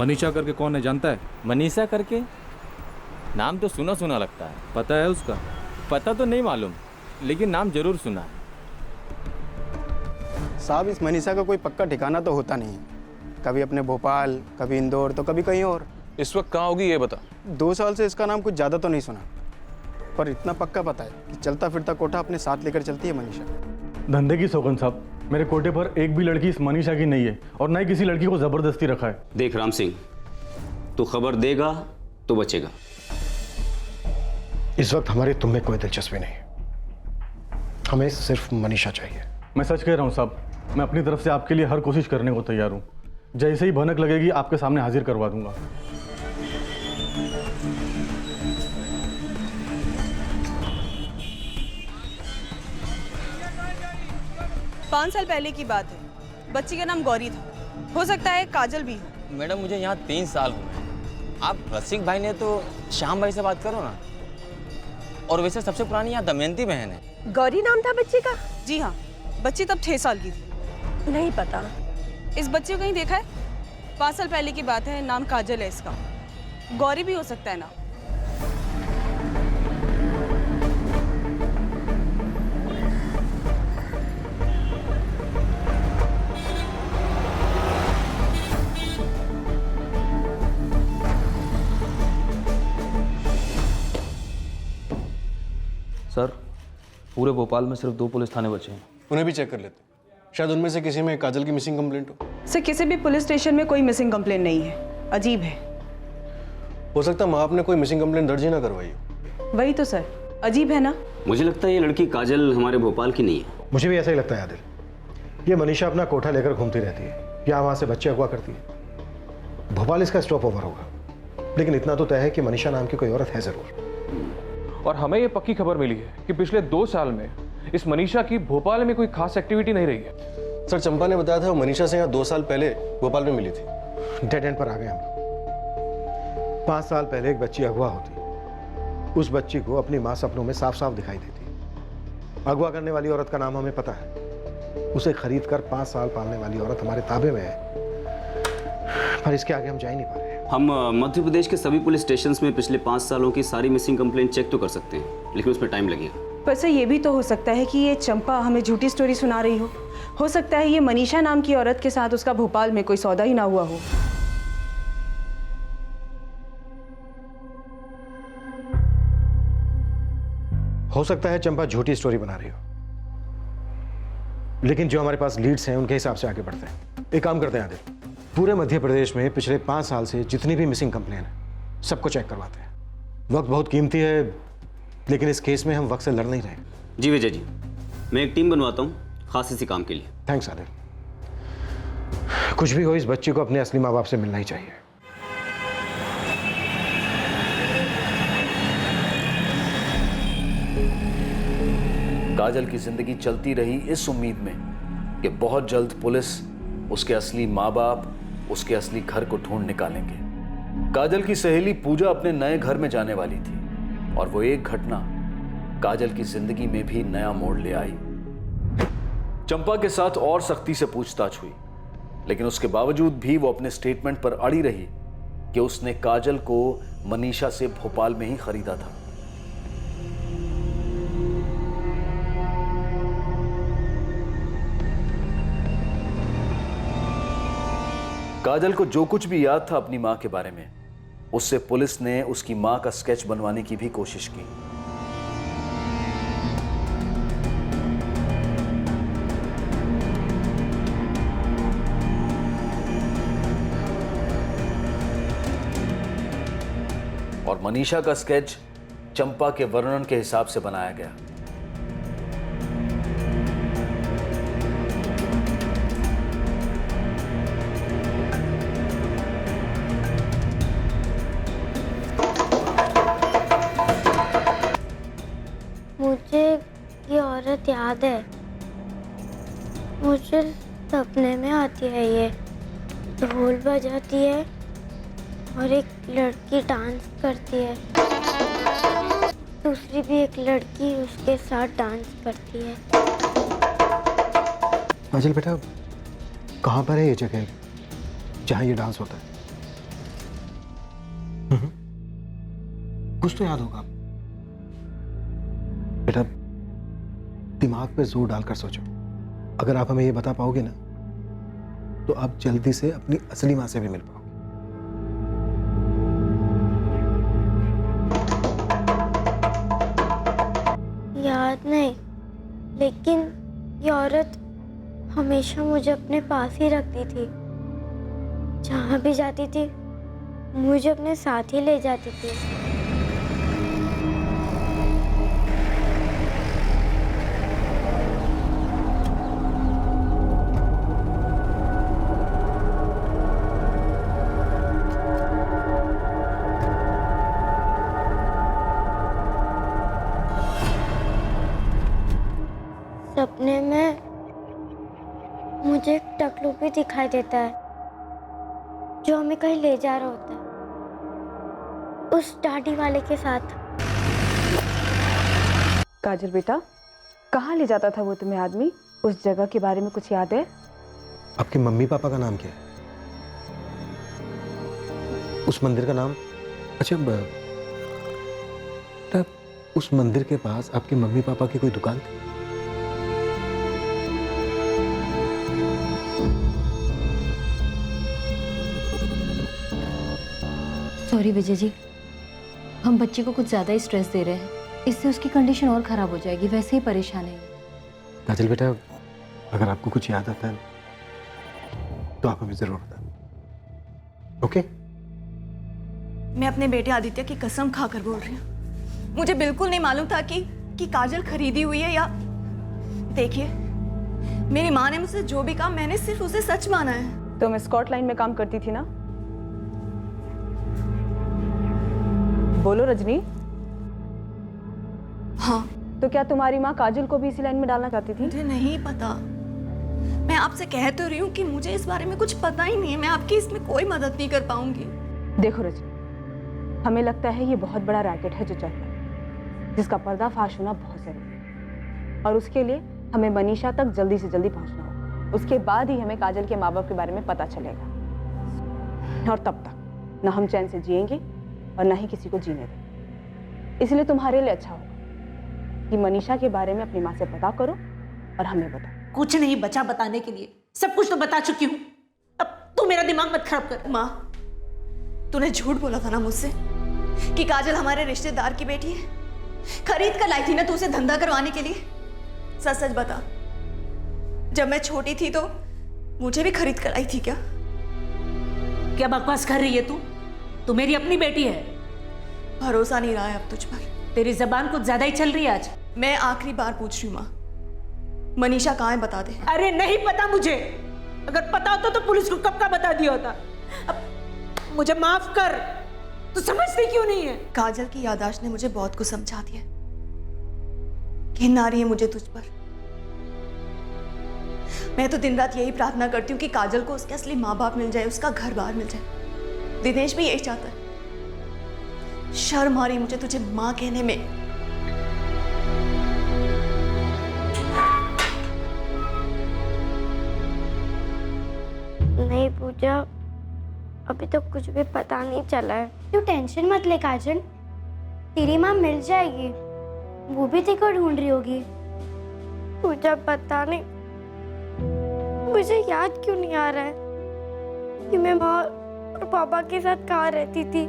मनीषा करके कौन है जानता है? मनीषा करके नाम तो सुना सुना लगता है। पता है उसका? पता तो नहीं मालूम, लेकिन नाम जरूर सुना है। साहब, इस मनीषा का कोई पक्का ठिकाना तो होता नहीं है। कभी अपने भोपाल, कभी इंदौर, तो कभी कहीं और। इस वक्त कहाँ होगी ये बता। 2 साल से इसका नाम कुछ ज़्यादा तो नहीं सुना, पर इतना पक्का पता है कि चलता फिरता कोठा अपने साथ लेकर चलती है मनीषा। धंधे की सौगंध साहब, मेरे कोटे पर एक भी लड़की इस मनीषा की नहीं है और ना ही किसी लड़की को जबरदस्ती रखा है। देख राम सिंह, तू खबर देगा तो बचेगा। इस वक्त हमारी तुम में कोई दिलचस्पी नहीं, हमें सिर्फ मनीषा चाहिए। मैं सच कह रहा हूँ साहब, मैं अपनी तरफ से आपके लिए हर कोशिश करने को तैयार हूँ। जैसे ही भनक लगेगी आपके सामने हाजिर करवा दूंगा। पाँच साल पहले की बात है। बच्ची का नाम गौरी था, हो सकता है काजल भी हो। मैडम मुझे यहाँ 3 साल हुए। आप रसिक भाई ने तो श्याम भाई से बात करो ना। और वैसे सबसे पुरानी यहाँ दमयंती बहन है। गौरी नाम था बच्ची का? जी हाँ, बच्ची तब 6 साल की थी। नहीं पता। इस बच्ची को कहीं देखा है? 5 साल पहले की बात है। नाम काजल है इसका। गौरी भी हो सकता है ना। सर, पूरे भोपाल में सिर्फ 2 पुलिस थाने बचे हैं। उन्हें भी चेक कर लेते, शायद उनमें से किसी में काजल की मिसिंग कंप्लेंट हो। सर, किसी भी पुलिस स्टेशन में कोई मिसिंग कंप्लेंट नहीं है। अजीब है। हो सकता है माँ आपने कोई मिसिंग कंप्लेंट दर्ज ही ना करवाई हो। वही तो सर, अजीब है ना। मुझे लगता है ये लड़की काजल हमारे भोपाल की नहीं है। मुझे भी ऐसा ही लगता है आदिल। ये मनीषा अपना कोठा लेकर घूमती रहती है या वहाँ से बच्चे अगवा करती है। भोपाल इसका स्टॉप ओवर होगा, लेकिन इतना तो तय है कि मनीषा नाम की कोई औरत है जरूर। और हमें ये पक्की खबर मिली है कि पिछले 2 साल में इस मनीषा की भोपाल में कोई खास एक्टिविटी नहीं रही है। सर, चंपा ने बताया था वो मनीषा से यहाँ 2 साल पहले भोपाल में मिली थी। डेड एंड पर आ गए हम लोग। 5 साल पहले एक बच्ची अगवा होती। उस बच्ची को अपनी माँ सपनों में साफ साफ दिखाई देती। अगवा करने वाली औरत का नाम हमें पता है। उसे खरीद कर 5 साल पालने वाली औरत हमारे ताबे में है, पर इसके आगे हम जा ही नहीं पा रहे। हम मध्य प्रदेश के सभी पुलिस स्टेशंस में पिछले 5 सालों की सारी मिसिंग कंप्लेंट चेक तो कर सकते हैं, लेकिन उसमें टाइम लगेगा। पर सर, ये भी तो हो सकता है कि ये चंपा हमें झूठी स्टोरी सुना रही हो। हो सकता है ये मनीषा नाम की औरत के साथ उसका भोपाल में कोई सौदा ही ना हुआ हो। हो सकता है चंपा झूठी स्टोरी बना रही हो, लेकिन जो हमारे पास लीड्स हैं उनके हिसाब से आगे बढ़ते हैं। एक काम करते हैं आदिल, पूरे मध्य प्रदेश में पिछले 5 साल से जितनी भी मिसिंग कंप्लेन है सबको चेक करवाते हैं। वक्त बहुत कीमती है, लेकिन इस केस में हम वक्त से लड़ नहीं रहे। जी विजय जी, मैं एक टीम बनवाता हूँ खास इसी काम के लिए। थैंक्स आदिल। कुछ भी हो, इस बच्ची को अपने असली माँ बाप से मिलना ही चाहिए। काजल की जिंदगी चलती रही इस उम्मीद में कि बहुत जल्द पुलिस उसके असली माँ बाप, उसके असली घर को ढूंढ निकालेंगे। काजल की सहेली पूजा अपने नए घर में जाने वाली थी और वो एक घटना काजल की जिंदगी में भी नया मोड़ ले आई। चंपा के साथ और सख्ती से पूछताछ हुई, लेकिन उसके बावजूद भी वो अपने स्टेटमेंट पर अड़ी रही कि उसने काजल को मनीषा से भोपाल में ही खरीदा था। काजल को जो कुछ भी याद था अपनी मां के बारे में, उससे पुलिस ने उसकी मां का स्केच बनवाने की भी कोशिश की। और मनीषा का स्केच चंपा के वर्णन के हिसाब से बनाया गया। मुझे ये औरत याद है, मुझे सपने में आती है। ये ढोल बजाती है और एक लड़की डांस करती है, दूसरी भी एक लड़की उसके साथ डांस करती है। काजल बेटा, कहाँ पर है ये जगह जहाँ ये डांस होता है? कुछ तो याद होगा। बेटा, दिमाग पे जोर डालकर सोचो। अगर आप हमें ये बता पाओगे ना, तो आप जल्दी से अपनी असली माँ से भी मिल पाओगे। याद नहीं, लेकिन ये औरत हमेशा मुझे अपने पास ही रखती थी। जहाँ भी जाती थी मुझे अपने साथ ही ले जाती थी। सपने में मुझे एक टकलू भी दिखाई देता है जो हमें कहीं ले जा रहा होता है, उस दाढ़ी वाले के साथ। काजल बेटा, कहाँ ले जाता था वो तुम्हें आदमी? उस जगह के बारे में कुछ याद है? आपके मम्मी पापा का नाम क्या है? उस मंदिर का नाम? अच्छा, उस मंदिर के पास आपके मम्मी पापा की कोई दुकान थी? सॉरी विजय जी, हम बच्चे को कुछ ज़्यादा ही स्ट्रेस दे रहे हैं, इससे उसकी कंडीशन और ख़राब हो जाएगी। वैसे ही परेशान है। काजल बेटा, अगर आपको कुछ याद आता है तो आप हमें ज़रूर बताएं, ओके? मैं अपने बेटे आदित्य की कसम खाकर बोल रही हूँ, मुझे बिल्कुल नहीं मालूम था कि काजल खरीदी हुई है या... देखिए, मेरी माँ ने मुझसे जो भी कहा मैंने सिर्फ उसे सच माना है। तो मैं स्कॉटलैंड में काम करती थी ना? बोलो रजनी। हाँ। तो क्या तुम्हारी माँ काजल को भी इसी लाइन में डालना चाहती थी? मुझे नहीं पता। मैं आपसे कह तो रही हूँ कि मुझे इस बारे में कुछ पता ही नहीं है। मैं आपकी इसमें कोई मदद नहीं कर पाऊंगी। देखो रजनी, हमें लगता है ये बहुत बड़ा रैकेट है जो चल रहा है, जिसका पर्दाफाश होना बहुत जरूरी है, और उसके लिए हमें मनीषा तक जल्दी से जल्दी पहुंचना होगा। उसके बाद ही हमें काजल के माँ बाप के बारे में पता चलेगा, और तब तक ना हम चैन से जिएंगे और ना ही किसी को जीने दें। इसलिए तुम्हारे लिए अच्छा होगा कि मनीषा के बारे में अपनी माँ से पता करो और हमें बताओ। कुछ नहीं बचा बताने के लिए, सब कुछ तो बता चुकी हूँ। अब तू मेरा दिमाग मत खराब कर। माँ, तूने झूठ बोला था ना मुझसे कि काजल हमारे रिश्तेदार की बेटी है। खरीद कर लाई थी ना तू उसे धंधा करवाने के लिए। सच सच बता, जब मैं छोटी थी तो मुझे भी खरीद कर आई थी क्या? क्या बकवास कर रही है तू? तू मेरी अपनी बेटी है। भरोसा नहीं रहा है अब तुझ पर। तेरी जबान कुछ ज्यादा ही चल रही है आज। मैं आखिरी बार पूछ रही हूँ माँ, मनीषा कहाँ है बता दे। अरे नहीं पता मुझे। अगर पता होता तो पुलिस को कब का बता दिया होता। अब मुझे माफ कर, तू समझती क्यों नहीं है? काजल की याददाश्त ने मुझे बहुत कुछ समझा दिया। घिन आ रही है मुझे तुझ पर। मैं तो दिन रात यही प्रार्थना करती हूँ कि काजल को उसके असली माँ बाप मिल जाए, उसका घर बार मिल जाए। दिनेश भी यही चाहता है। शर्म आ रही मुझे तुझे माँ कहने में। नहीं पूजा, अभी तो कुछ भी पता नहीं चला है। तू टेंशन मत ले काजल, तेरी माँ मिल जाएगी। वो भी तेरे को ढूंढ रही होगी। पूजा पता नहीं मुझे याद क्यों नहीं आ रहा है कि मैं माँ और पापा के साथ कहाँ रहती थी।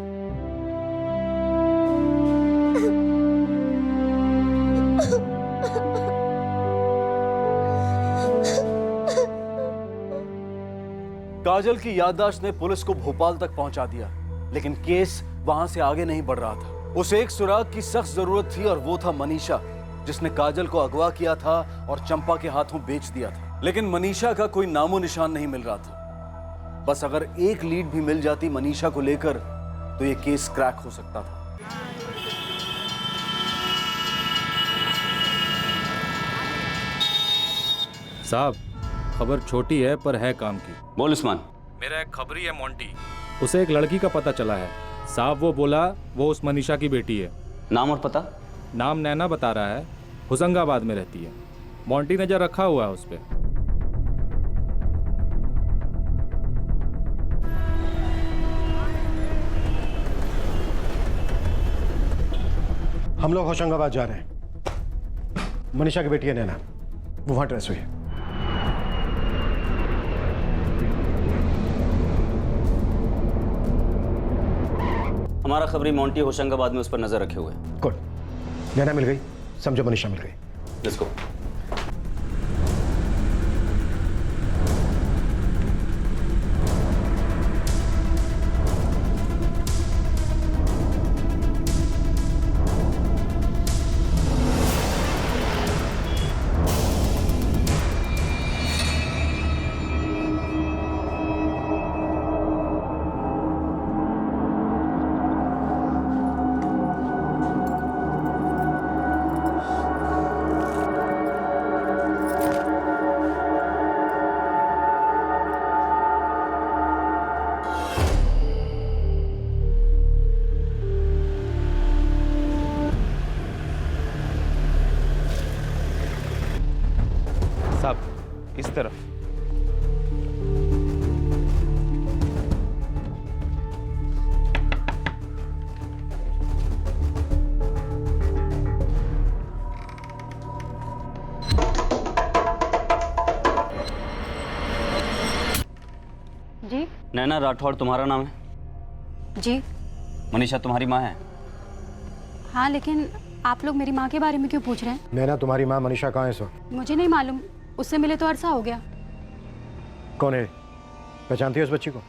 काजल की याददाश्त ने पुलिस को भोपाल तक पहुंचा दिया, लेकिन केस वहां से आगे नहीं बढ़ रहा था। उसे एक सुराग की सख्त जरूरत थी, और वो था मनीषा, जिसने काजल को अगवा किया था और चंपा के हाथों बेच दिया था। लेकिन मनीषा का कोई नामो निशान नहीं मिल रहा था। बस अगर एक लीड भी मिल जाती मनीषा को लेकर तो ये केस क्रैक हो सकता था। साहब, खबर छोटी है पर है काम की। बोल उस्मान। मेरा एक खबरी है मोंटी, उसे एक लड़की का पता चला है साहब। वो बोला वो उस मनीषा की बेटी है। नाम और पता? नाम नैना बता रहा है, होशंगाबाद में रहती है। मोंटी नजर रखा हुआ है उस पर। हम लोग होशंगाबाद जा रहे हैं। मनीषा की बेटी है नैना, वो वहां ट्रेस हुई है। हमारा खबरी मोंटी होशंगाबाद में उस पर नजर रखे हुए। गुड, नैना मिल गई, समझो मनीषा मिल गई। Let's go. साहब इस तरफ। जी नैना राठौड़ तुम्हारा नाम है? जी मनीषा तुम्हारी माँ है? हाँ, लेकिन आप लोग मेरी माँ के बारे में क्यों पूछ रहे हैं? नैना तुम्हारी माँ मनीषा कहाँ है इस वक्त? मुझे नहीं मालूम, उससे मिले तो अरसा हो गया। कौन है? पहचानती है उस बच्ची को?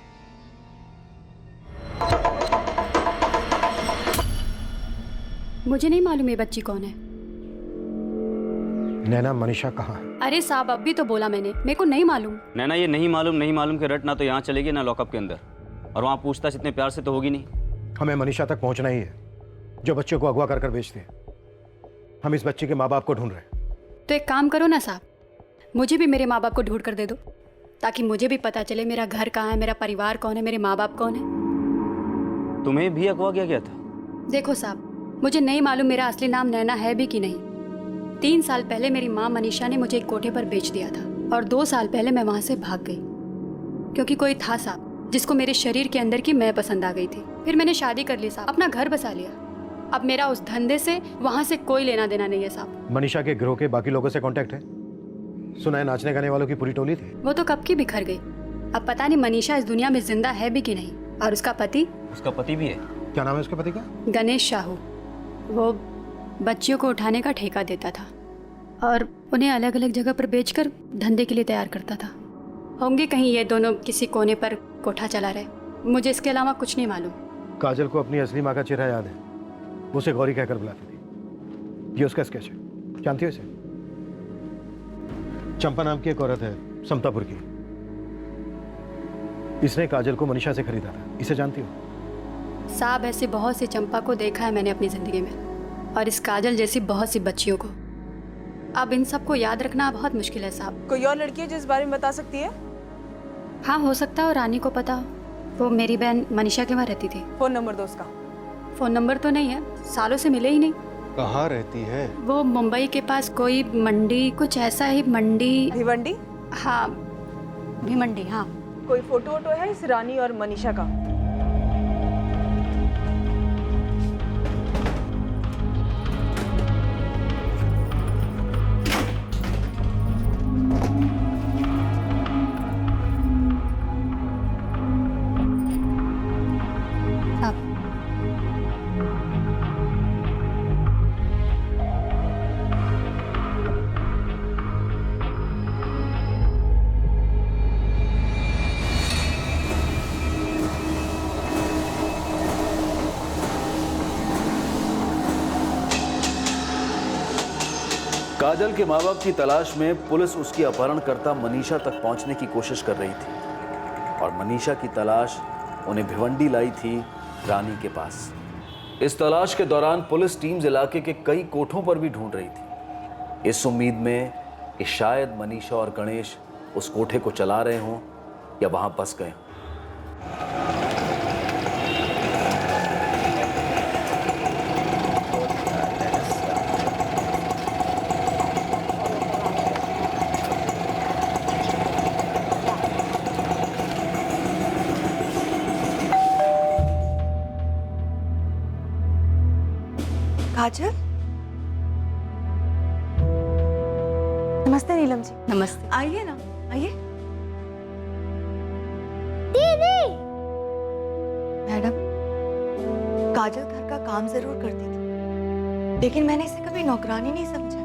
मुझे नहीं मालूम ये बच्ची कौन है। नैना मनीषा कहाँ है? अरे साहब, अब भी तो बोला मैंने, मेरे को नहीं मालूम। नैना ये नहीं मालूम के रट ना तो यहाँ चलेगी ना लॉकअप के अंदर, और वहाँ पूछताछ इतने प्यार से तो होगी नहीं। हमें मनीषा तक पहुँचना ही है, जो बच्चे को अगवा कर बेचते हैं। हम इस बच्चे के माँ बाप को ढूंढ रहे हैं। तो एक काम करो ना साहब, मुझे भी मेरे माँ बाप को ढूंढ कर दे दो, ताकि मुझे भी पता चले मेरा घर कहाँ है, मेरा परिवार कौन है, मेरे माँ बाप कौन है। तुम्हें भी अगवा किया गया था? देखो साहब, मुझे नहीं मालूम मेरा असली नाम नैना है भी कि नहीं। 3 साल पहले मेरी माँ मनीषा ने मुझे एक कोठे पर बेच दिया था, और 2 साल पहले मैं वहाँ से भाग गई, क्योंकि कोई था साहब जिसको मेरे शरीर के अंदर की मैं पसंद आ गई थी। फिर मैंने शादी कर ली साहब, अपना घर बसा लिया। अब मेरा उस धंधे से वहाँ से कोई लेना देना नहीं है साहब। मनीषा के गिरोह के बाकी लोगों से कांटेक्ट है? सुना है नाचने गाने वालों की पूरी टोली थी। वो तो कब की बिखर गई। अब पता नहीं मनीषा इस दुनिया में जिंदा है भी कि नहीं। और उसका पति? उसका पति भी है। क्या नाम है उसके पति का? गणेश साहू। वो बच्चियों को उठाने का ठेका देता था और उन्हें अलग अलग जगह पर बेचकर धंधे के लिए तैयार करता था। होंगे कहीं ये दोनों किसी कोने पर कोठा चला रहे, मुझे इसके अलावा कुछ नहीं मालूम। काजल को अपनी असली माँ का चेहरा याद है, उसे गौरी कहकर बुलाती थी। ये उसका स्केच है, जानती हो इसे? चंपा नाम की एक औरत है समतापुर की, इसने काजल को मनीषा से खरीदा था। इसे जानती हो? साहब, ऐसे बहुत सी चंपा को देखा है मैंने अपनी जिंदगी में, और इस काजल जैसी बहुत सी बच्चियों को। अब इन सबको याद रखना बहुत मुश्किल है साहब। कोई और लड़की है जिस बारे में बता सकती है? हाँ, हो सकता है और रानी को पता हो। वो मेरी बहन मनीषा के वहाँ रहती थी। फोन नंबर दो उसका। फोन नंबर तो नहीं है, सालों से मिले ही नहीं। कहाँ रहती है? वो मुंबई के पास कोई मंडी, कुछ ऐसा ही मंडी। भिवंडी? हाँ, भिवंडी। हाँ। कोई फोटो वोटो है इस रानी और मनीषा का? काजल के माँ बाप की तलाश में पुलिस उसकी अपहरणकर्ता मनीषा तक पहुंचने की कोशिश कर रही थी, और मनीषा की तलाश उन्हें भिवंडी लाई थी रानी के पास। इस तलाश के दौरान पुलिस टीम्स इलाके के कई कोठों पर भी ढूंढ रही थी, इस उम्मीद में कि शायद मनीषा और गणेश उस कोठे को चला रहे हों या वहां बस गए हों। काजल? नमस्ते नीलम जी। नमस्ते। आइए ना, आइए। दीदी। मैडम, काजल घर का काम जरूर करती थी, लेकिन मैंने इसे कभी नौकरानी नहीं समझा।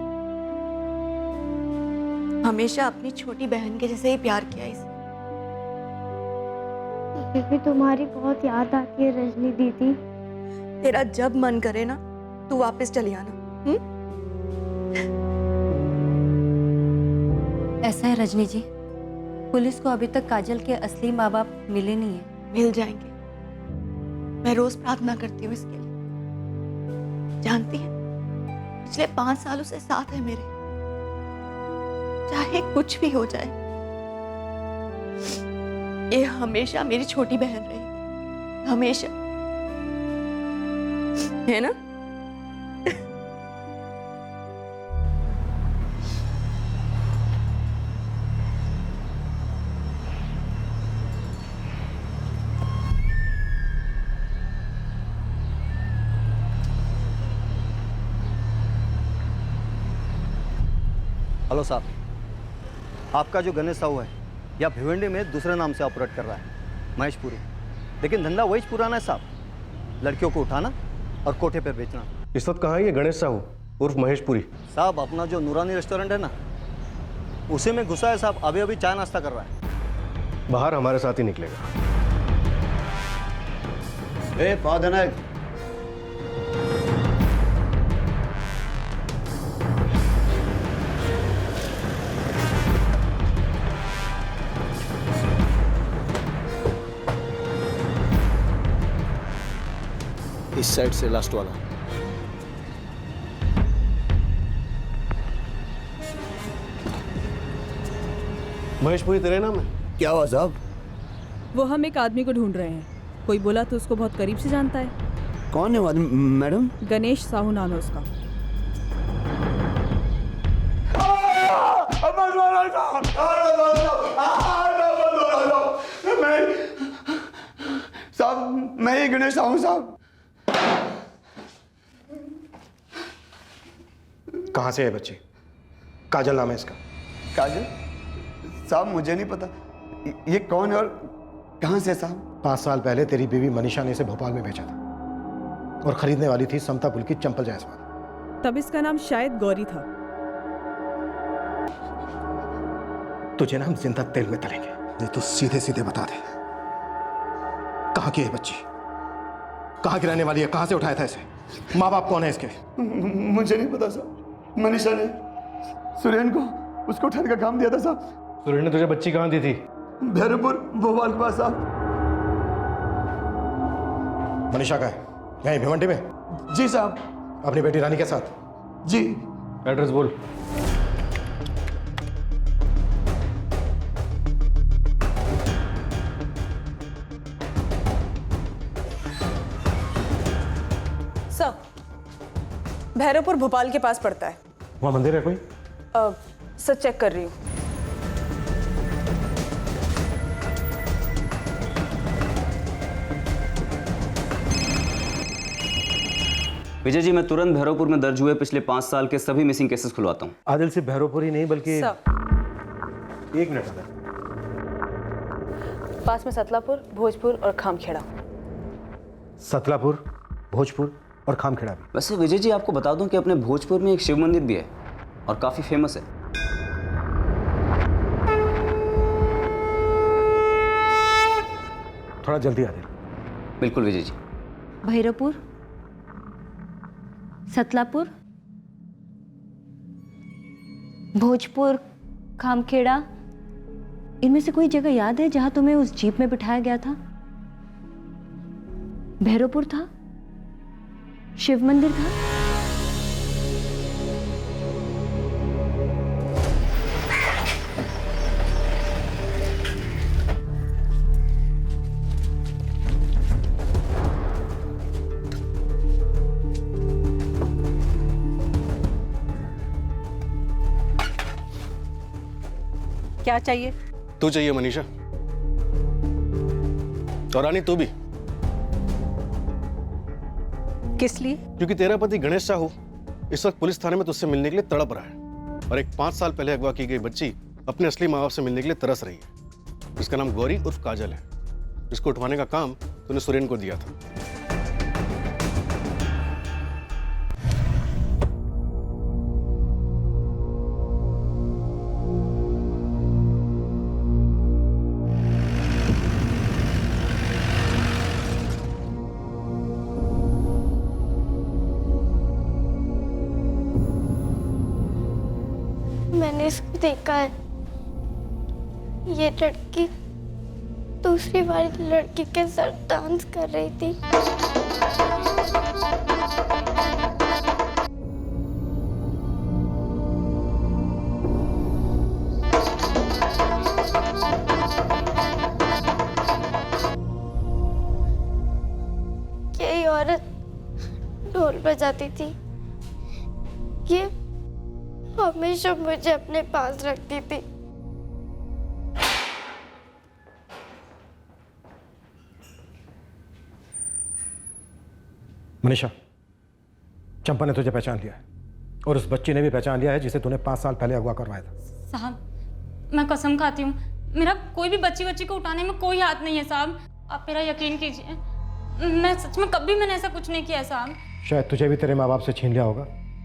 हमेशा अपनी छोटी बहन के जैसे ही प्यार किया इसे। फिर भी तुम्हारी बहुत याद आती है रजनी दीदी। तेरा जब मन करे ना तू वापस चली आना। ऐसा है रजनी जी, पुलिस को अभी तक काजल के असली माँ बाप मिले नहीं है। मिल जाएंगे। मैं रोज प्रार्थना करती हूँ इसके लिए। जानती है, पिछले 5 सालों से साथ है मेरे, चाहे कुछ भी हो जाए ये हमेशा मेरी छोटी बहन रहेगी, हमेशा, है ना? हेलो साहब, आपका जो गणेश साहू है या भिवंडी में दूसरे नाम से ऑपरेट कर रहा है, महेशपुरी, लेकिन धंधा वही पुराना है साहब, लड़कियों को उठाना और कोठे पर बेचना। इस वक्त कहाँ है ये गणेश साहू उर्फ महेशपुरी? साहब अपना जो नूरानी रेस्टोरेंट है ना, उसी में घुसा है साहब, अभी अभी चाय नाश्ता कर रहा है। बाहर हमारे साथ ही निकलेगा। ए पादनायक, इस साइड से लास्ट वाला। महेशपुरी तेरे नाम है? क्या हुआ साहब? वो हम एक आदमी को ढूंढ रहे हैं, कोई बोला तो उसको बहुत करीब से जानता है। कौन है वो आदमी मैडम? गणेश साहू नाम है उसका। साहब मैं ही गणेश साहू साहब। कहाँ से है बच्ची? काजल नाम है इसका। काजल? साहब मुझे नहीं पता ये कौन है और कहाँ से साहब। 5 साल पहले तेरी बीवी मनीषा ने इसे भोपाल में बेचा था और खरीदने वाली थी समता पुल की चंपल जायसवाल। तब इसका नाम शायद गौरी था। तुझे नाम जिंदा तेल में तलेंगे। नहीं तो सीधे सीधे बता दे कहाँ की है बच्ची, कहाँ की रहने वाली है, कहाँ से उठाया था इसे, माँ बाप कौन है इसके? मुझे नहीं पता साहब, मनीषा ने सुरेन को उसको उठाने का काम दिया था साहब। सुरेन ने तुझे बच्ची कहाँ दी थी? भैरवपुर भोपाल के पास साहब। मनीषा का है यहीं भिवंडी में? जी साहब। अपनी बेटी रानी के साथ? जी। एड्रेस बोल। सर, भैरवपुर भोपाल के पास पड़ता है। वहाँ मंदिर है कोई? सर चेक कर रही हूँ। विजय जी, मैं तुरंत भैरवपुर में दर्ज हुए पिछले 5 साल के सभी मिसिंग केसेस खुलवाता हूँ। आदिल सिर्फ भैरवपुर ही नहीं बल्कि एक मिनट अगर पास में सतलापुर, भोजपुर और खामखेड़ा। सतलापुर, भोजपुर और खामखेड़ा भी। वैसे विजय जी, आपको बता दूं कि अपने भोजपुर में एक शिव मंदिर भी है और काफी फेमस है। थोड़ा जल्दी आ जाए। बिल्कुल विजय जी। भैरवपुर, सतलापुर, भोजपुर, खामखेड़ा, इनमें से कोई जगह याद है जहां तुम्हें उस जीप में बिठाया गया था? भैरवपुर था, शिव मंदिर था। क्या चाहिए? तू चाहिए मनीषा, और रानी तू भी। किस लिए? क्योंकि तेरा पति गणेश साहू इस वक्त पुलिस थाने में तुझसे मिलने के लिए तड़प रहा है। और एक 5 साल पहले अगवा की गई बच्ची अपने असली माँ बाप से मिलने के लिए तरस रही है। इसका नाम गौरी उर्फ काजल है। इसको उठवाने का काम तूने सुरेन को दिया था। मैंने इसको देखा है। ये लड़की दूसरी वाली लड़की के साथ डांस कर रही थी। यही औरत ढोल बजाती थी। ये हमेशा मुझे अपने पास रखती थी। मनीषा, चंपा ने तुझे पहचान लिया है और उस बच्ची ने भी पहचान लिया है जिसे तूने 5 साल पहले अगवा करवाया था। साहब, मैं कसम खाती हूँ, मेरा कोई भी बच्ची को उठाने में कोई हाथ नहीं है साहब। आप मेरा यकीन कीजिए, मैं सच में कभी मैंने ऐसा कुछ नहीं किया साहब। शायद तुझे भी तेरे माँ बाप से छीन लिया होगा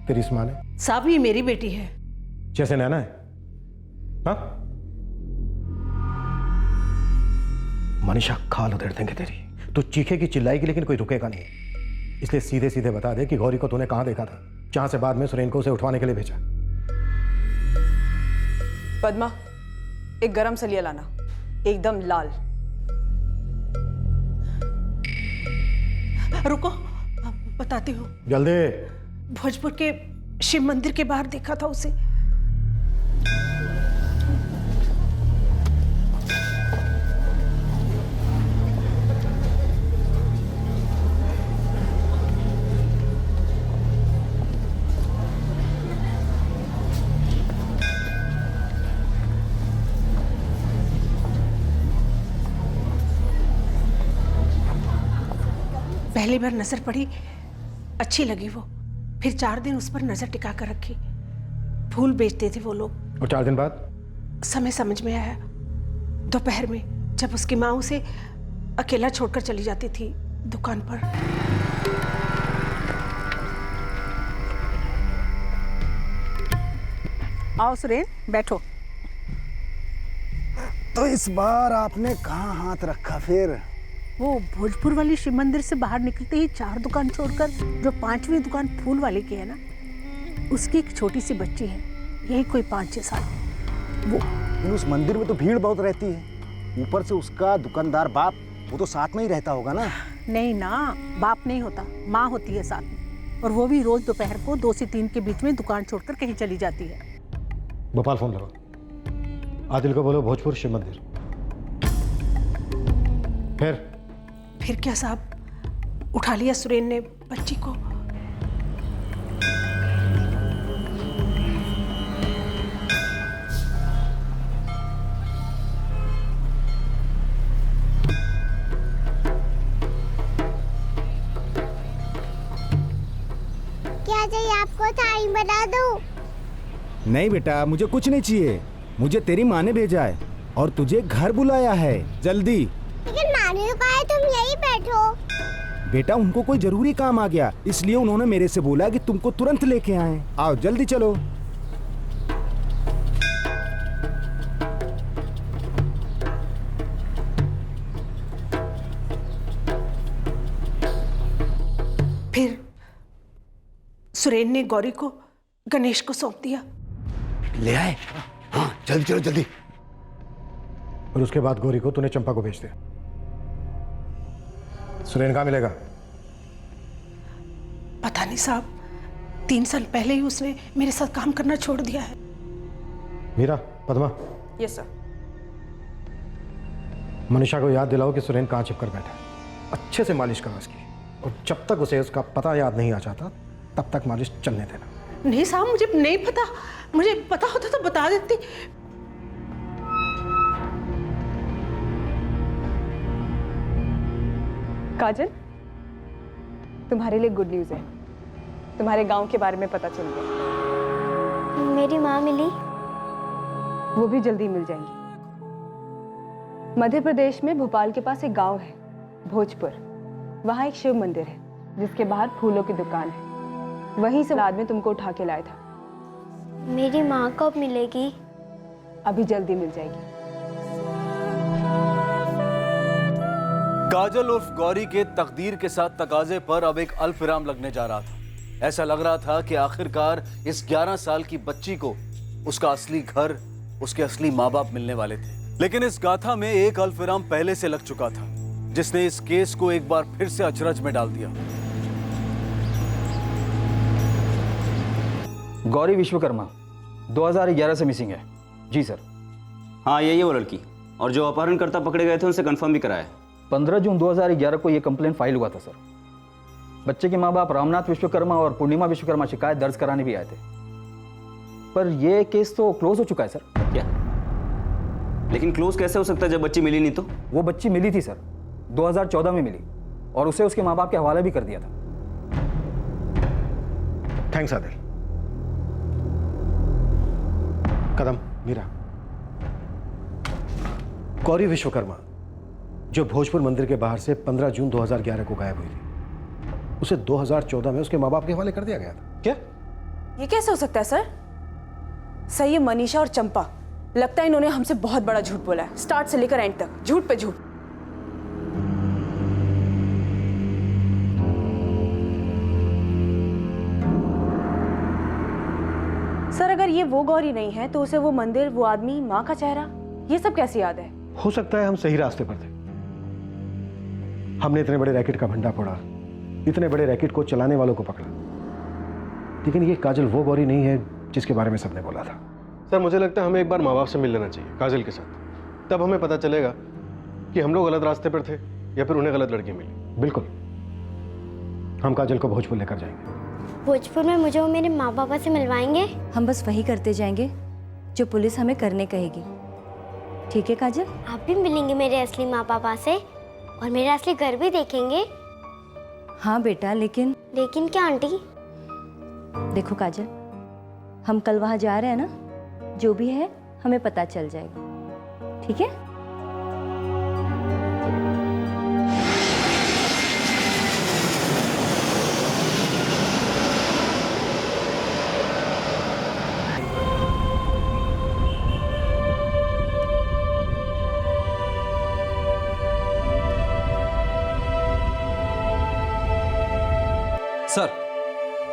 तेरी इस माँ ने। साहब, ये मेरी बेटी है। जैसे नैना है। हाँ? मनीषा, खाल उधेड़ देंगे तेरी। तू चीखेगी चिल्लाएगी लेकिन कोई रुकेगा नहीं। इसलिए सीधे सीधे बता दे कि गौरी को तूने कहां देखा था, जहां से बाद में सुरेन को उसे उठवाने के लिए भेजा। पद्मा, एक गरम सलिया लाना, एकदम लाल। रुको, बताती हूँ। जल्दी। भोजपुर के शिव मंदिर के बाहर देखा था उसे। पहली बार नजर पड़ी, अच्छी लगी वो। फिर 4 दिन उस पर नजर टिका कर रखी। फूल बेचते थे वो लोग। और 4 दिन बाद समय समझ में आया, दोपहर में, जब उसकी माँ उसे अकेला छोड़कर चली जाती थी दुकान पर। आओ सुरेन, बैठो। तो इस बार आपने कहाँ हाथ रखा फिर? वो भोजपुर वाली शिव मंदिर से बाहर निकलते ही 4 दुकान छोड़कर जो 5वीं दुकान फूल वाली की है ना, उसकी एक छोटी सी बच्ची है, यही कोई 5-6 साल। वो उस मंदिर में तो भीड़ बहुत रहती है। ऊपर से उसका दुकानदार बाप, वो तो साथ में ही रहता होगा ना? नहीं ना, बाप नहीं होता, माँ होती है साथ में। और वो भी रोज दोपहर को 2 से 3 के बीच में दुकान छोड़कर कहीं चली जाती है। भोपाल फोन लगाओ। आदिल को बोलो भोजपुर शिव मंदिर। फिर क्या साहब, उठा लिया सुरेन ने बच्ची को। क्या चाहिए आपको? थाली बना दूं? नहीं बेटा, मुझे कुछ नहीं चाहिए। मुझे तेरी माँ ने भेजा है और तुझे घर बुलाया है, जल्दी। लेकिन नानी ने कहा है तुम यहीं बैठो। बेटा, उनको कोई जरूरी काम आ गया, इसलिए उन्होंने मेरे से बोला कि तुमको तुरंत लेके आए। आओ जल्दी चलो। फिर सुरेन ने गौरी को गणेश को सौंप दिया। ले आए? हाँ, जल्दी चलो जल्दी। और उसके बाद गौरी को तूने चंपा को भेज दिया। सुरेन कहाँ मिलेगा? पता नहीं साहब, 3 साल पहले ही उसने मेरे साथ काम करना छोड़ दिया है। मीरा, पद्मा। Yes sir. मनीषा को याद दिलाओ कि सुरेन कहाँ छिपकर बैठा है। अच्छे से मालिश करो उसकी, और जब तक उसे उसका पता याद नहीं आ जाता तब तक मालिश चलने देना। नहीं साहब, मुझे नहीं पता। मुझे पता होता तो बता देती। काजल, तुम्हारे लिए गुड न्यूज़ है। तुम्हारे गांव के बारे में पता चल गया। मेरी माँ मिली? वो भी जल्दी मिल जाएंगी। मध्य प्रदेश में भोपाल के पास एक गांव है, भोजपुर। वहाँ एक शिव मंदिर है जिसके बाहर फूलों की दुकान है। वहीं से आदमी तुमको उठा के लाया था। मेरी माँ कब मिलेगी? अभी जल्दी मिल जाएगी। काजल उर्फ गौरी के तकदीर के साथ तकाजे पर अब एक अल्पविराम लगने जा रहा था। ऐसा लग रहा था कि आखिरकार इस 11 साल की बच्ची को उसका असली घर, उसके असली माँ बाप मिलने वाले थे। लेकिन इस गाथा में एक अल्पविराम पहले से लग चुका था, जिसने इस केस को एक बार फिर से अचरज में डाल दिया। गौरी विश्वकर्मा 2011 से मिसिंग है। जी सर। हाँ, यही है वो लड़की, और जो अपहरणकर्ता पकड़े गए थे उनसे कंफर्म भी कराया। 15 जून 2011 को यह कंप्लेंट फाइल हुआ था सर। बच्चे के माँ बाप रामनाथ विश्वकर्मा और पूर्णिमा विश्वकर्मा शिकायत दर्ज कराने भी आए थे, पर यह केस तो क्लोज हो चुका है सर। क्या? लेकिन क्लोज कैसे हो सकता है जब बच्ची मिली नहीं तो? वो बच्ची मिली थी सर, 2014 में मिली, और उसे उसके माँ बाप के हवाले भी कर दिया था। थैंक्स आदिल। कदम, मीरा, गौरी विश्वकर्मा जो भोजपुर मंदिर के बाहर से 15 जून 2011 को गायब हुई थी, उसे 2014 में उसके माँ बाप के हवाले कर दिया गया था। क्या? ये कैसे हो सकता है सर? सही है, मनीषा और चंपा, लगता है इन्होंने हमसे बहुत बड़ा झूठ बोला है, स्टार्ट से लेकर एंड तक झूठ पे झूठ। सर, अगर ये वो गौरी नहीं है तो उसे वो मंदिर, वो आदमी, माँ का चेहरा, ये सब कैसे याद है? हो सकता है हम सही रास्ते पर थे। हमने इतने बड़े रैकेट का भंडा फोड़ा, इतने बड़े रैकेट को चलाने वालों को पकड़ा, लेकिन ये काजल वो गौरी नहीं है जिसके बारे में सबने बोला था। सर, मुझे लगता है हमें एक बार माँ बाप से मिल लेना चाहिए, काजल के साथ। तब हमें पता चलेगा कि हम लोग गलत रास्ते पर थे या फिर उन्हें गलत लड़की मिली। बिल्कुल, हम काजल को भोजपुर लेकर जाएंगे। भोजपुर में मुझे वो मेरे माँ बाबा से मिलवाएंगे? हम बस वही करते जाएंगे जो पुलिस हमें करने कहेगी। ठीक है काजल? आप भी मिलेंगे मेरे असली माँ बाबा से और मेरा असली घर भी देखेंगे? हाँ बेटा, लेकिन क्या आंटी? देखो काजल, हम कल वहाँ जा रहे हैं ना, जो भी है हमें पता चल जाएगा। ठीक है? सर,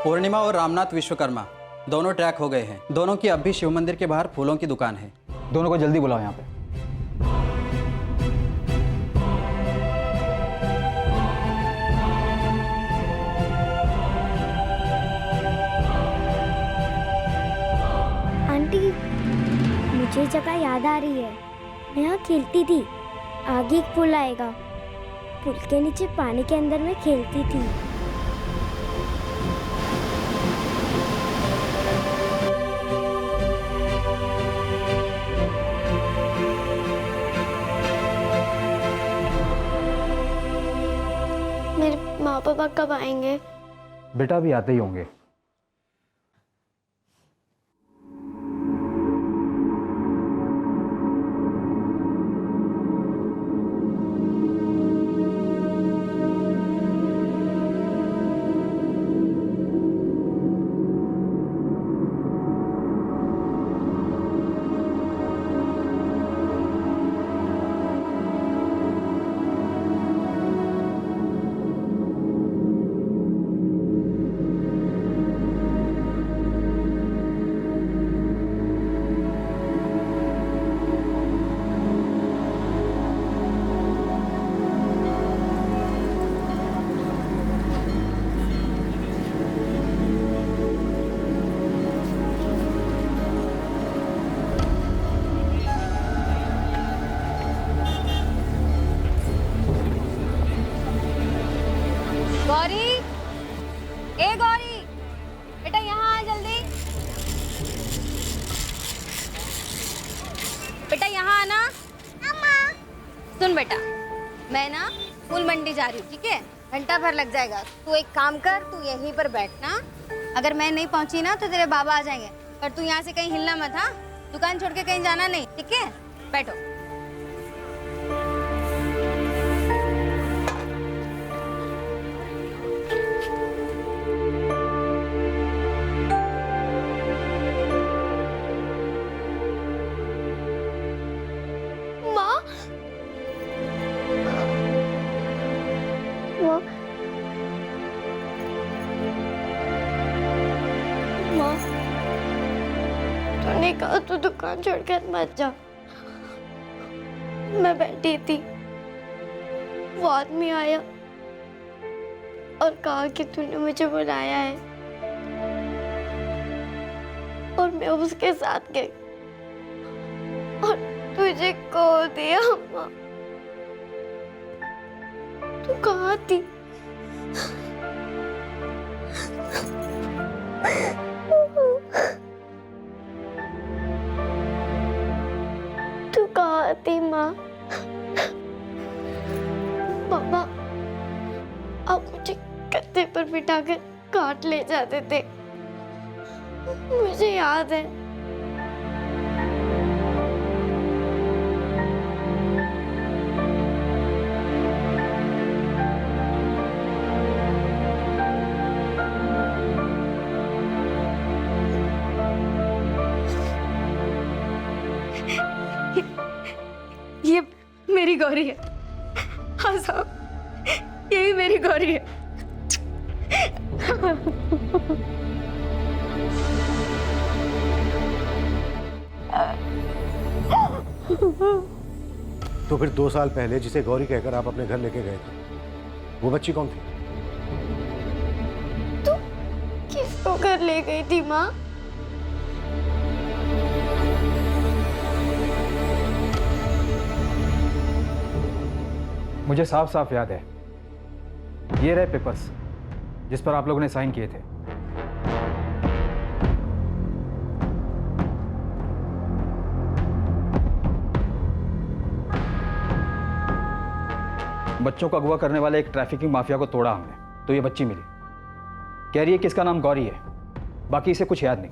पूर्णिमा और रामनाथ विश्वकर्मा दोनों ट्रैक हो गए हैं। दोनों की अब भी शिव मंदिर के बाहर फूलों की दुकान है। दोनों को जल्दी बुलाओ यहाँ पे। आंटी, मुझे जगह याद आ रही है। मैं यहाँ खेलती थी, आगे एक पुल आएगा, पुल के नीचे पानी के अंदर मैं खेलती थी। मेरे माँ पापा कब आएंगे? बेटा अभी आते ही होंगे। गौरी, ए गौरी, बेटा यहाँ आ जल्दी। बेटा यहाँ आना। सुन बेटा, मैं ना फूल मंडी जा रही हूँ, ठीक है? घंटा भर लग जाएगा। तू एक काम कर, तू यहीं पर बैठना। अगर मैं नहीं पहुंची ना तो तेरे बाबा आ जाएंगे, पर तू यहाँ से कहीं हिलना मत, हाँ? दुकान छोड़ के कहीं जाना नहीं, ठीक है? बैठो। माँ, माँ, तूने कहा तू दुकान छोड़कर मत जा। मैं बैठी थी, वो आदमी आया और कहा कि तूने मुझे बुलाया है, और मैं उसके साथ गई और तुझे खो दिया। माँ, तू कहाँ थी? तू कहाँ थी माँ? पापा, आप मुझे गद्दे पर बिठाकर काट ले जाते थे, मुझे याद है। ये मेरी गौरी है। हाँ साहब, यही मेरी गौरी है। तो फिर 2 साल पहले जिसे गौरी कहकर आप अपने घर लेके गए थे, वो बच्ची कौन थी? तू किसको घर ले गई थी माँ? मुझे साफ साफ याद है, ये रहे पेपर्स जिस पर आप लोगों ने साइन किए थे। बच्चों को अगवा करने वाले एक ट्रैफिकिंग माफिया को तोड़ा हमने, तो ये बच्ची मिली। कह रही है कि इसका नाम गौरी है, बाकी इसे कुछ याद नहीं।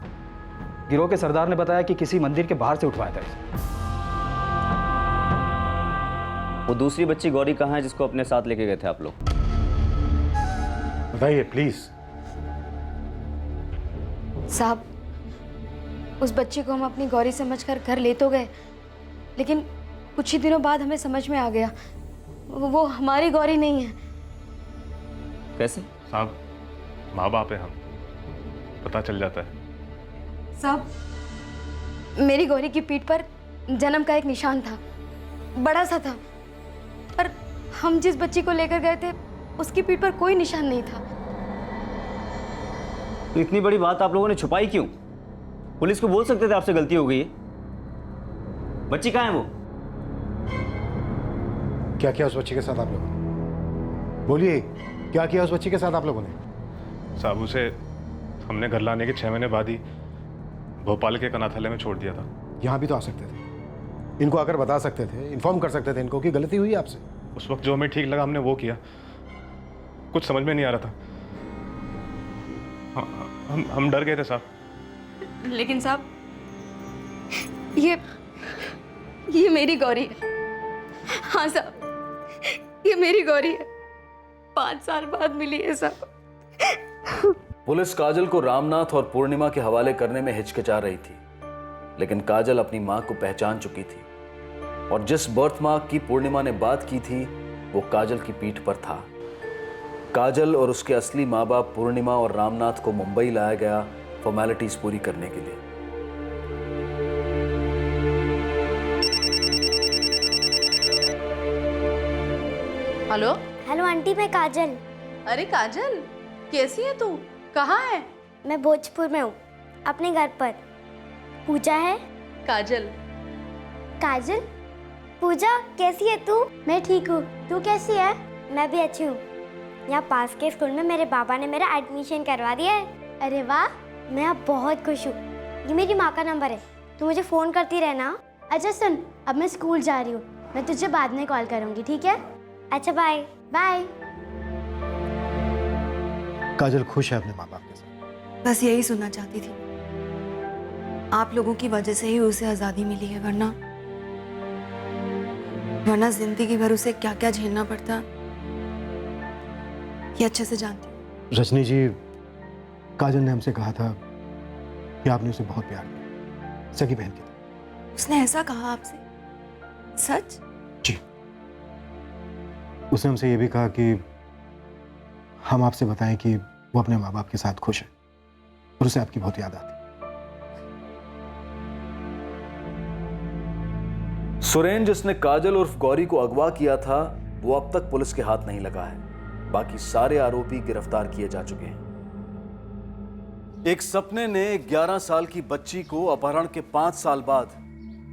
गिरोह के सरदार ने बताया कि किसी मंदिर के बाहर से उठवाया था इसे। वो दूसरी बच्ची गौरी कहाँ है जिसको अपने साथ लेके गए थे आप लोग? बताइए प्लीज। साहब, उस बच्ची को हम अपनी गौरी समझकर घर ले तो गए, लेकिन कुछ ही दिनों बाद हमें समझ में आ गया वो हमारी गौरी नहीं है। कैसे? साहब, माँ बाप है हम, पता चल जाता है। साहब, मेरी गौरी की पीठ पर जन्म का एक निशान था, बड़ा सा था, पर हम जिस बच्ची को लेकर गए थे उसकी पीठ पर कोई निशान नहीं था। तो इतनी बड़ी बात आप लोगों ने छुपाई क्यों? पुलिस को बोल सकते थे आपसे गलती हो गई है। बच्ची कहाँ है वो? क्या किया उस बच्ची के साथ आप लोगों ने? बोलिए, क्या किया उस बच्ची के साथ आप लोगों ने? साहब, उसे हमने घर लाने के 6 महीने बाद ही भोपाल के अनाथालय में छोड़ दिया था। यहाँ भी तो आ सकते थे, इनको आकर बता सकते थे, इन्फॉर्म कर सकते थे इनको कि गलती हुई आपसे। उस वक्त जो हमें ठीक लगा हमने वो किया, कुछ समझ में नहीं आ रहा था। हम डर गए थे साहब। लेकिन साहब, ये मेरी गौरी है। हाँ साहब, ये मेरी गौरी है, 5 साल बाद मिली है साहब। पुलिस काजल को रामनाथ और पूर्णिमा के हवाले करने में हिचकिचा रही थी, लेकिन काजल अपनी मां को पहचान चुकी थी और जिस बर्थ मार्क की पूर्णिमा ने बात की थी वो काजल की पीठ पर था। काजल और उसके असली माँ बाप पूर्णिमा और रामनाथ को मुंबई लाया गया फॉर्मेलिटीज पूरी करने के लिए। हेलो हेलो आंटी, मैं काजल। अरे काजल, कैसी है तू? कहाँ है? मैं भोजपुर में हूँ, अपने घर पर। पूजा है? काजल। काजल? पूजा, कैसी है तू? मैं ठीक हूँ, तू कैसी है? मैं भी अच्छी हूँ। यहाँ पास के स्कूल में मेरे बाबा ने मेरा एडमिशन करवा दिया है। अरे वाह, मैं अब बहुत खुश हूँ। ये मेरी माँ का नंबर है, तू मुझे फ़ोन करती रहना। अच्छा सुन, अब मैं स्कूल जा रही हूँ, मैं तुझे बाद में कॉल करूँगी, ठीक है? अच्छा बाय बाय। काजल खुश है अपने माँ बाप के साथ। बस यही सुनना चाहती थी। आप लोगों की वजह से ही उसे आज़ादी मिली है, वरना जिंदगी भर उसे क्या क्या झेलना पड़ता, ये अच्छे से जानती हूँ। रजनी जी, काजल ने हमसे कहा था कि आपने उसे बहुत प्यार किया, सगी बहन की तरह। उसने ऐसा कहा आपसे? सच? जी। उसने हमसे ये भी कहा कि हम आपसे बताएं कि वो अपने माँ बाप के साथ खुश है और उसे आपकी बहुत याद आती है। सुरेन, जिसने काजल उर्फ गौरी को अगवा किया था, वो अब तक पुलिस के हाथ नहीं लगा है। बाकी सारे आरोपी गिरफ्तार किए जा चुके हैं। एक सपने ने 11 साल की बच्ची को अपहरण के 5 साल बाद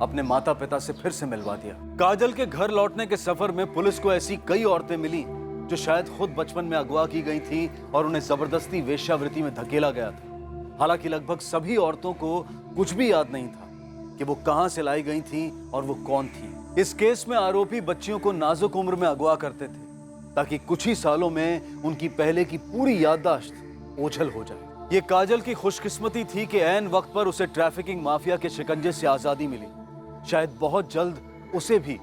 अपने माता पिता से फिर से मिलवा दिया। काजल के घर लौटने के सफर में पुलिस को ऐसी कई औरतें मिली जो शायद खुद बचपन में अगवा की गई थी और उन्हें जबरदस्ती वेश्यावृत्ति में धकेला गया था। हालांकि लगभग सभी औरतों को कुछ भी याद नहीं था कि वो कहां से लाई गई थी और वो कौन थी। इस केस में आरोपी बच्चियों को नाजुक उम्र में अगवा करते थे ताकि कुछ ही सालों में उनकी पहले की पूरी याददाश्त ओझल हो जाए। ये काजल की खुशकिस्मती थी कि ऐन वक्त पर उसे ट्रैफिकिंग माफिया के शिकंजे से आजादी मिली। शायद बहुत जल्द उसे भी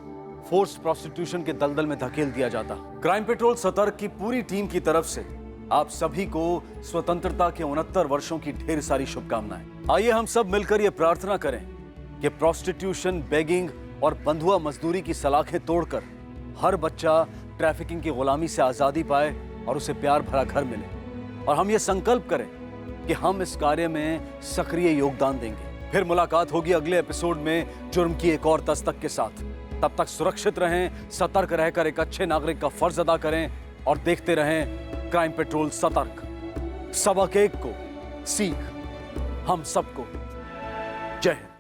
फोर्स प्रोस्टिट्यूशन के दलदल में धकेल दिया जाता। क्राइम पेट्रोल सतर्क की पूरी टीम की तरफ से आप सभी को स्वतंत्रता के 69 वर्षों की ढेर सारी शुभकामनाएं। आइए हम सब मिलकर यह प्रार्थना करें कि प्रोस्टिट्यूशन, बेगिंग और बंधुआ मजदूरी की सलाखें तोड़कर हर बच्चा ट्रैफिकिंग की गुलामी से आजादी पाए और उसे प्यार भरा घर मिले। और हम ये संकल्प करें कि हम इस कार्य में सक्रिय योगदान देंगे। फिर मुलाकात होगी अगले एपिसोड में जुर्म की एक और दस्तक के साथ। तब तक सुरक्षित रहें, सतर्क रहकर एक अच्छे नागरिक का फर्ज अदा करें और देखते रहें क्राइम पेट्रोल सतर्क। सबक एक को सीख हम सबको। जय हिंद।